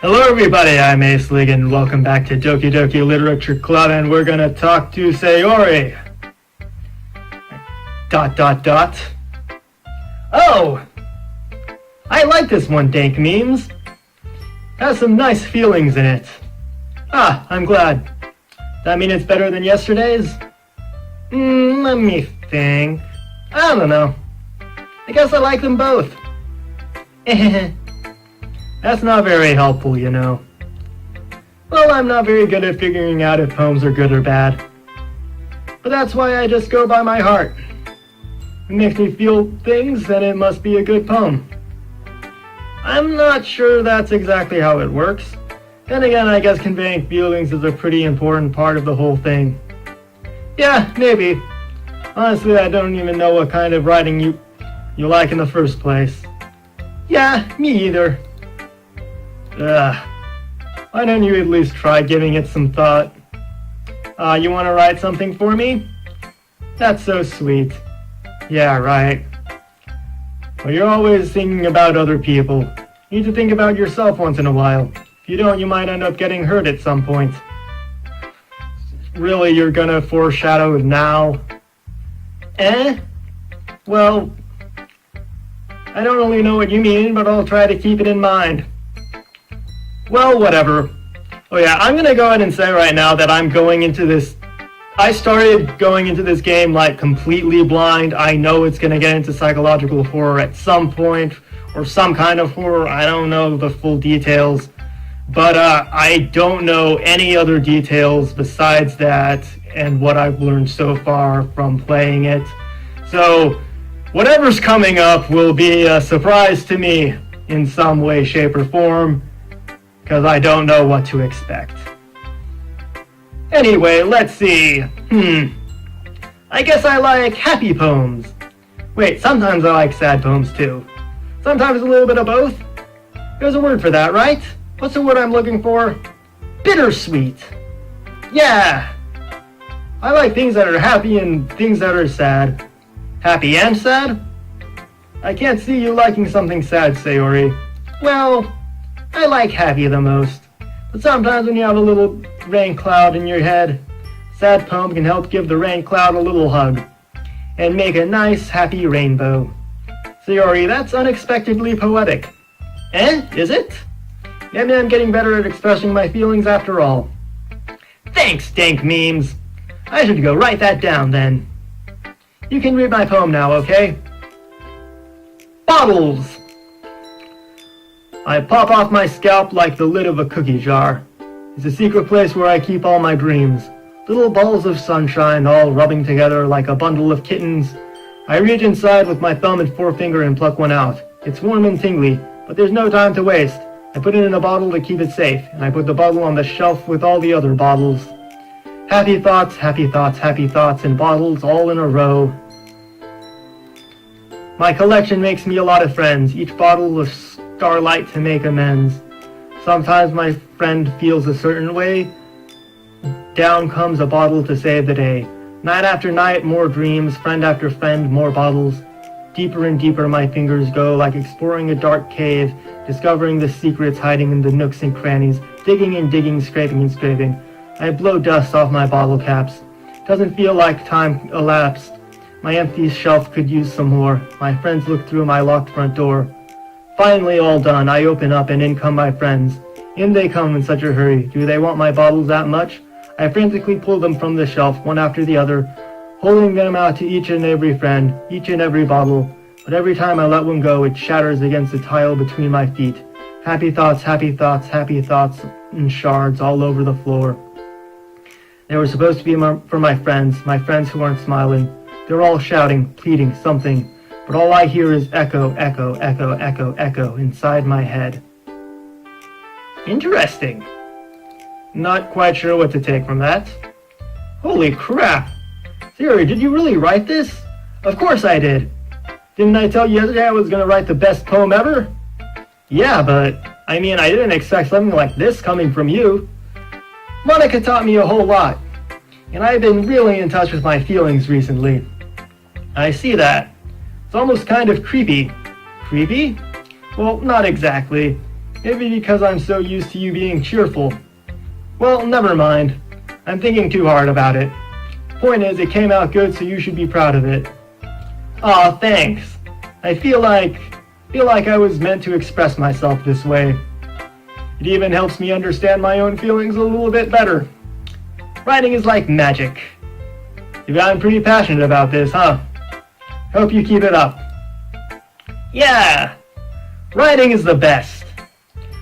Hello everybody, I'm Acelegin. Welcome back to Doki Doki Literature Club, and we're gonna talk to Sayori. ... Oh! I like this one, Dank Memes. Has some nice feelings in it. Ah, I'm glad. That mean it's better than yesterday's? Let me think. I don't know. I guess I like them both. That's not very helpful, you know. Well, I'm not very good at figuring out if poems are good or bad. But that's why I just go by my heart. It makes me feel things, then it must be a good poem. I'm not sure that's exactly how it works. Then again, I guess conveying feelings is a pretty important part of the whole thing. Yeah, maybe. Honestly, I don't even know what kind of writing you like in the first place. Yeah, me either. Why don't you at least try giving it some thought? You want to write something for me? That's so sweet. Yeah, right. Well, you're always thinking about other people. You need to think about yourself once in a while. If you don't, you might end up getting hurt at some point. Really, you're gonna foreshadow now? Well, I don't really know what you mean, but I'll try to keep it in mind. Well, whatever. Oh yeah, I'm gonna go ahead and say right now that I started going into this game like completely blind. I know it's gonna get into psychological horror at some point, or some kind of horror. I don't know the full details, but I don't know any other details besides that and what I've learned so far from playing it. So whatever's coming up will be a surprise to me in some way, shape, or form, because I don't know what to expect. Anyway, let's see. I guess I like happy poems. Wait, sometimes I like sad poems too. Sometimes a little bit of both. There's a word for that, right? What's the word I'm looking for? Bittersweet. Yeah. I like things that are happy and things that are sad. Happy and sad? I can't see you liking something sad, Sayori. Well, I like happy the most. But sometimes when you have a little rain cloud in your head, a sad poem can help give the rain cloud a little hug and make a nice, happy rainbow. Sayori, that's unexpectedly poetic. Is it? Maybe I'm getting better at expressing my feelings after all. Thanks, Dank Memes. I should go write that down then. You can read my poem now, okay? Bottles! I pop off my scalp like the lid of a cookie jar. It's a secret place where I keep all my dreams. Little balls of sunshine all rubbing together like a bundle of kittens. I reach inside with my thumb and forefinger and pluck one out. It's warm and tingly, but there's no time to waste. I put it in a bottle to keep it safe, and I put the bottle on the shelf with all the other bottles. Happy thoughts, happy thoughts, happy thoughts in bottles all in a row. My collection makes me a lot of friends, each bottle of starlight to make amends. Sometimes my friend feels a certain way. Down comes a bottle to save the day. Night after night, more dreams, friend after friend, more bottles. Deeper and deeper my fingers go, like exploring a dark cave, discovering the secrets hiding in the nooks and crannies, digging and digging, scraping and scraping. I blow dust off my bottle caps. Doesn't feel like time elapsed. My empty shelf could use some more. My friends look through my locked front door. Finally all done, I open up and in come my friends. In they come in such a hurry. Do they want my bottles that much? I frantically pull them from the shelf, one after the other, holding them out to each and every friend, each and every bottle. But every time I let one go, it shatters against the tile between my feet. Happy thoughts, happy thoughts, happy thoughts in shards all over the floor. They were supposed to be for my friends who aren't smiling. They're all shouting, pleading, something. But all I hear is echo, echo, echo, echo, echo inside my head. Interesting. Not quite sure what to take from that. Holy crap! Sayori, did you really write this? Of course I did. Didn't I tell you yesterday I was going to write the best poem ever? Yeah, but, I mean, I didn't expect something like this coming from you. Monica taught me a whole lot, and I've been really in touch with my feelings recently. I see that. It's almost kind of creepy. Creepy? Well, not exactly. Maybe because I'm so used to you being cheerful. Well, never mind. I'm thinking too hard about it. Point is, it came out good, so you should be proud of it. Aw, thanks. I feel like I was meant to express myself this way. It even helps me understand my own feelings a little bit better. Writing is like magic. You've gotten pretty passionate about this, huh? Hope you keep it up. Yeah! Writing is the best.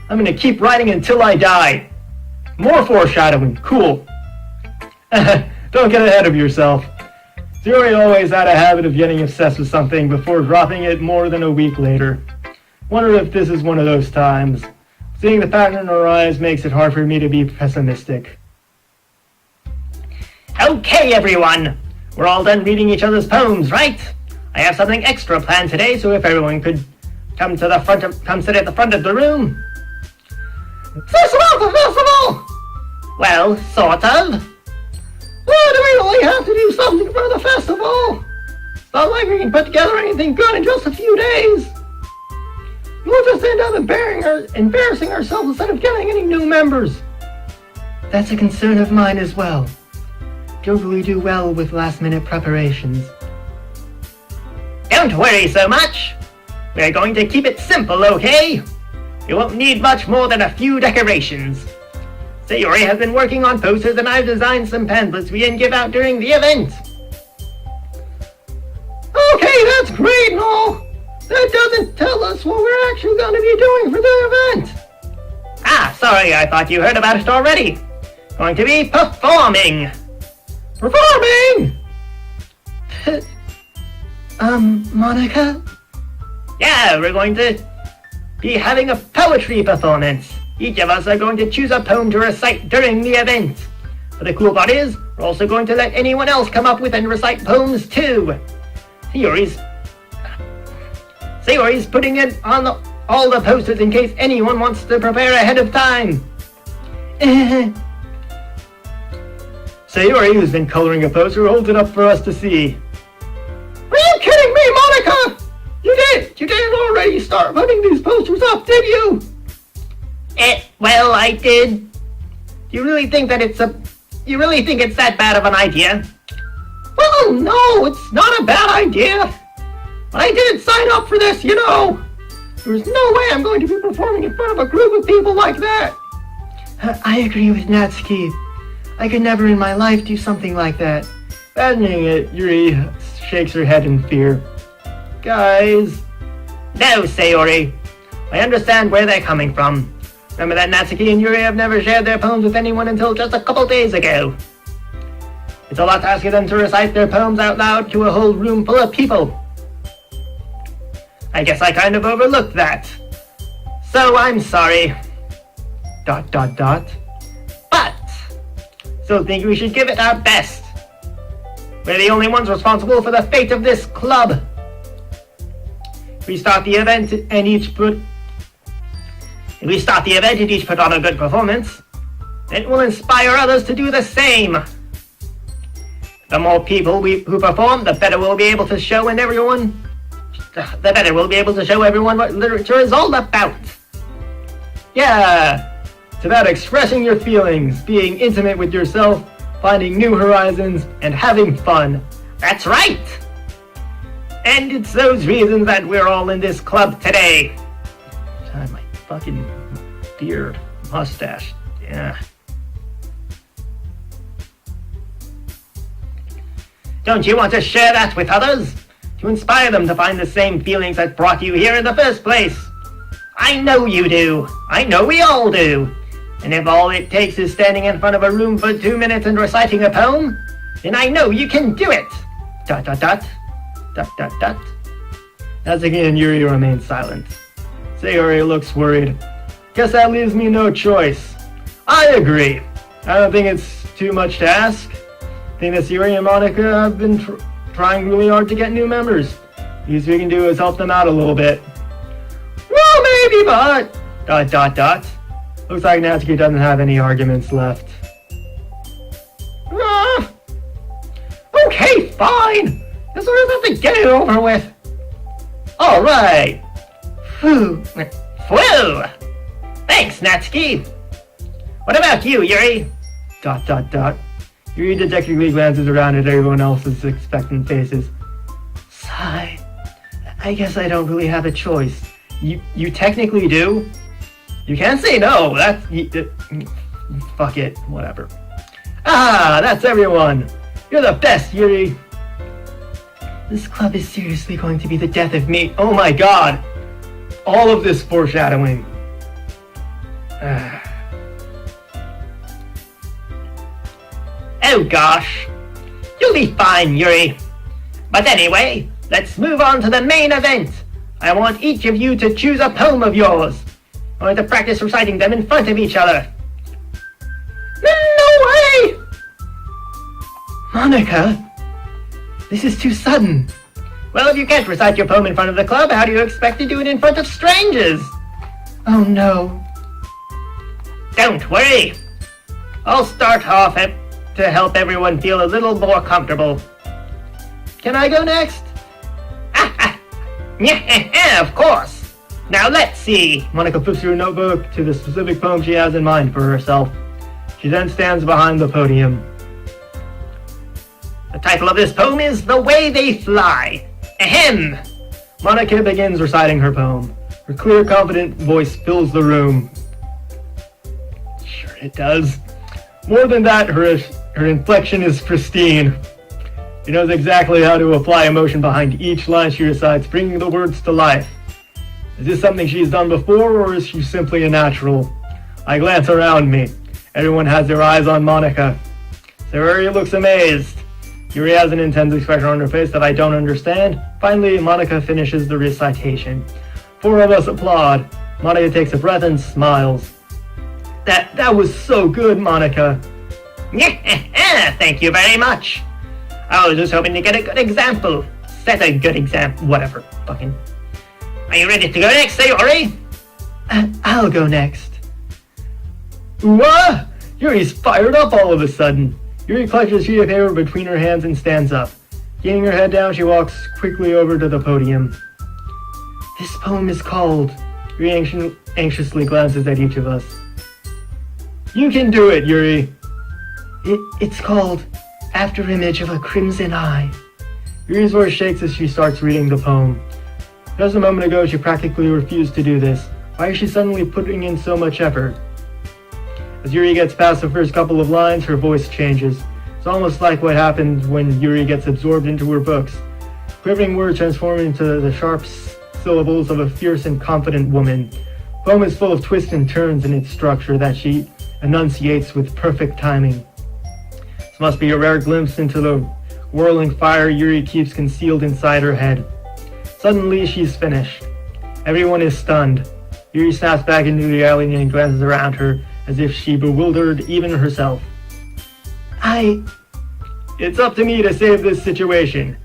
I'm gonna keep writing until I die. More foreshadowing, cool. Don't get ahead of yourself. Zuri always had a habit of getting obsessed with something before dropping it more than a week later. Wonder if this is one of those times. Seeing the pattern in her eyes makes it hard for me to be pessimistic. Okay, everyone! We're all done reading each other's poems, right? I have something extra planned today, so if everyone could come sit at the front of the room. Festival! Well, sort of. Well, do we really have to do something for the festival? It's not like we can put together anything good in just a few days. We'll just end up embarrassing ourselves instead of getting any new members. That's a concern of mine as well. Don't really do well with last-minute preparations. Don't worry so much. We're going to keep it simple, okay? You won't need much more than a few decorations. Sayori has been working on posters and I've designed some pamphlets we can give out during the event. Okay, that's great and all. That doesn't tell us what we're actually going to be doing for the event. Ah, sorry, I thought you heard about it already. Going to be performing. Performing? Monica? Yeah, we're going to be having a poetry performance. Each of us are going to choose a poem to recite during the event. But the cool part is, we're also going to let anyone else come up with and recite poems too. Sayori's putting it on all the posters in case anyone wants to prepare ahead of time. Sayori, who's been coloring a poster, holds it up for us to see. Are you kidding me, Monica? You didn't already start putting these posters up, did you? Well, I did. Do you really think it's that bad of an idea? Well, no, it's not a bad idea. But I didn't sign up for this, you know. There's no way I'm going to be performing in front of a group of people like that. I agree with Natsuki. I could never in my life do something like that. Imagining it, Yuri shakes her head in fear. Guys. No, Sayori. I understand where they're coming from. Remember that Natsuki and Yuri have never shared their poems with anyone until just a couple days ago. It's a lot to ask them to recite their poems out loud to a whole room full of people. I guess I kind of overlooked that. So I'm sorry. ... But, still think we should give it our best. We're the only ones responsible for the fate of this club. If we start the event and each put on a good performance, it will inspire others to do the same. The more people who perform, the better we'll be able to show everyone what literature is all about. Yeah, it's about expressing your feelings, being intimate with yourself, finding new horizons, and having fun. That's right! And it's those reasons that we're all in this club today. My fucking beard, mustache, yeah. Don't you want to share that with others? To inspire them to find the same feelings that brought you here in the first place? I know you do. I know we all do. And if all it takes is standing in front of a room for 2 minutes and reciting a poem, then I know you can do it. ... Natsuki and Yuri remain silent. Sayori looks worried. Guess that leaves me no choice. I agree. I don't think it's too much to ask. I think that Sayori and Monica have been trying really hard to get new members. The least we can do is help them out a little bit. Well, maybe, but... ... Looks like Natsuki doesn't have any arguments left. Okay, fine. Guess we'll just have to get it over with. Alright. Phew. Thanks, Natsuki. What about you, Yuri? ... Yuri dejectedly glances around at everyone else's expectant faces. Sigh. I guess I don't really have a choice. You technically do? You can't say no. Fuck it. Whatever. Ah, that's everyone. You're the best, Yuri. This club is seriously going to be the death of me. Oh my god. All of this foreshadowing. Oh gosh. You'll be fine, Yuri. But anyway, let's move on to the main event. I want each of you to choose a poem of yours. I want to practice reciting them in front of each other. No way! Monica, this is too sudden. Well, if you can't recite your poem in front of the club, how do you expect to do it in front of strangers? Oh no. Don't worry. I'll start off to help everyone feel a little more comfortable. Can I go next? Yeah, of course. Now let's see. Monica flips through a notebook to the specific poem she has in mind for herself. She then stands behind the podium. The title of this poem is The Way They Fly. Ahem. Monica begins reciting her poem. Her clear, confident voice fills the room. Sure it does. More than that, her inflection is pristine. She knows exactly how to apply emotion behind each line she recites, bringing the words to life. Is this something she's done before, or is she simply a natural? I glance around me. Everyone has their eyes on Monica. Saori looks amazed. Yuri has an intense expression on her face that I don't understand. Finally, Monica finishes the recitation. 4 of us applaud. Monica takes a breath and smiles. That was so good, Monica. Thank you very much. I was just hoping to get a good example. Set a good example. Whatever. Fucking. Are you ready to go next, Saori? I'll go next. Ooh-ah! Yuri's fired up all of a sudden. Yuri clutches a sheet of paper between her hands and stands up. Getting her head down, she walks quickly over to the podium. This poem is called... Yuri anxiously glances at each of us. You can do it, Yuri. It's called After Image of a Crimson Eye. Yuri's voice shakes as she starts reading the poem. Just a moment ago, she practically refused to do this. Why is she suddenly putting in so much effort? As Yuri gets past the first couple of lines, her voice changes. It's almost like what happens when Yuri gets absorbed into her books. Quivering words transform into the sharp syllables of a fierce and confident woman. The poem is full of twists and turns in its structure that she enunciates with perfect timing. This must be a rare glimpse into the whirling fire Yuri keeps concealed inside her head. Suddenly, she's finished. Everyone is stunned. Yuri snaps back into reality and glances around her, as if she bewildered even herself. It's up to me to save this situation.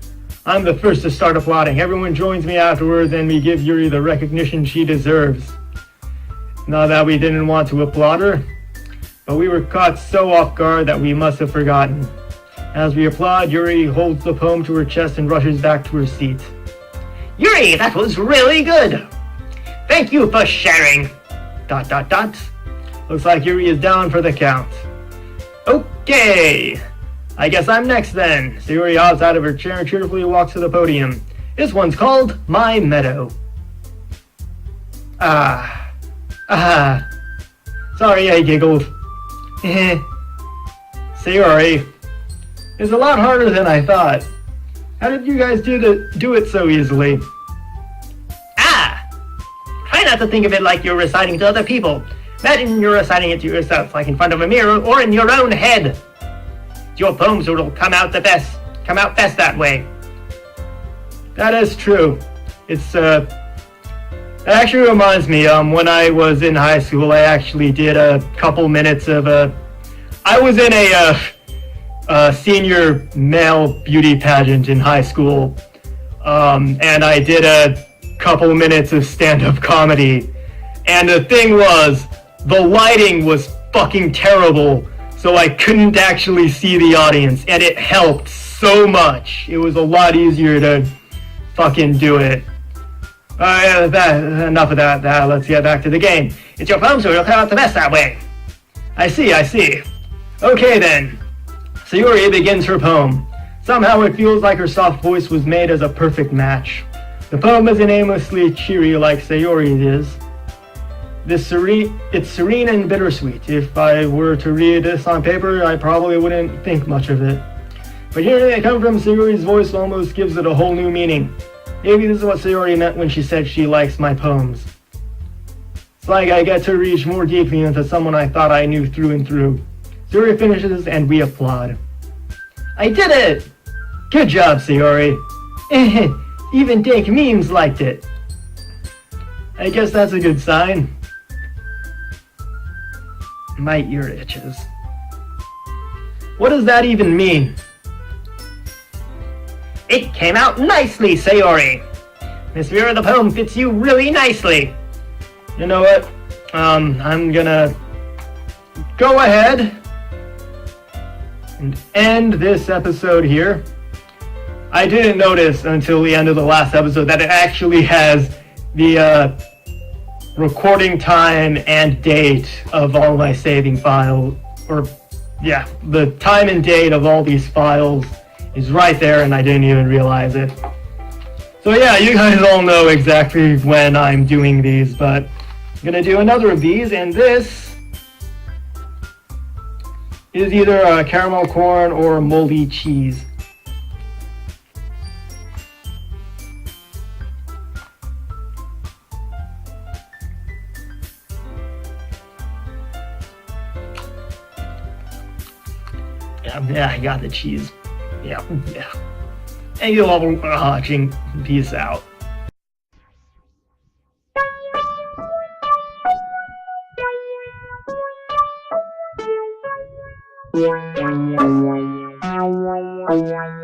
I'm the first to start applauding. Everyone joins me afterwards, and we give Yuri the recognition she deserves. Not that we didn't want to applaud her, but we were caught so off guard that we must have forgotten. As we applaud, Yuri holds the poem to her chest and rushes back to her seat. Yuri, that was really good. Thank you for sharing. ... Looks like Yuri is down for the count. Okay. I guess I'm next then. Sayori hops out of her chair and cheerfully walks to the podium. This one's called My Meadow. Sorry, I giggled. Sayori, it's a lot harder than I thought. How did you guys do it so easily? Try not to think of it like you're reciting to other people. Imagine you're reciting it to yourself, like in front of a mirror or in your own head. Your poems will come out best that way. That is true. It actually reminds me, when I was in high school, I actually did a couple minutes of I was in a senior male beauty pageant in high school, and I did a couple minutes of stand-up comedy, and the thing was, the lighting was fucking terrible, so I couldn't actually see the audience, and it helped so much. It was a lot easier to fucking do it. Enough of that. Let's get back to the game. It's your poem, so it'll come out the best that way. I see. Okay then. Sayori begins her poem. Somehow it feels like her soft voice was made as a perfect match. The poem isn't aimlessly cheery like Sayori's is. It's serene and bittersweet. If I were to read this on paper, I probably wouldn't think much of it. But hearing it come from Sayori's voice almost gives it a whole new meaning. Maybe this is what Sayori meant when she said she likes my poems. It's like I get to reach more deeply into someone I thought I knew through and through. Sayori finishes and we applaud. I did it! Good job, Sayori. Even dank memes liked it. I guess that's a good sign. My ear itches. What does that even mean? It came out nicely, Sayori. Miss Vera, the poem fits you really nicely. You know what? I'm gonna go ahead and end this episode here. I didn't notice until the end of the last episode that it actually has the recording time and date of all my saving files, the time and date of all these files is right there and I didn't even realize it. So yeah, you guys all know exactly when I'm doing these, but I'm gonna do another of these, and this is either a caramel corn or moldy cheese. Yeah, I got the cheese. Yeah. Thank you all for watching. Peace out. Yeah.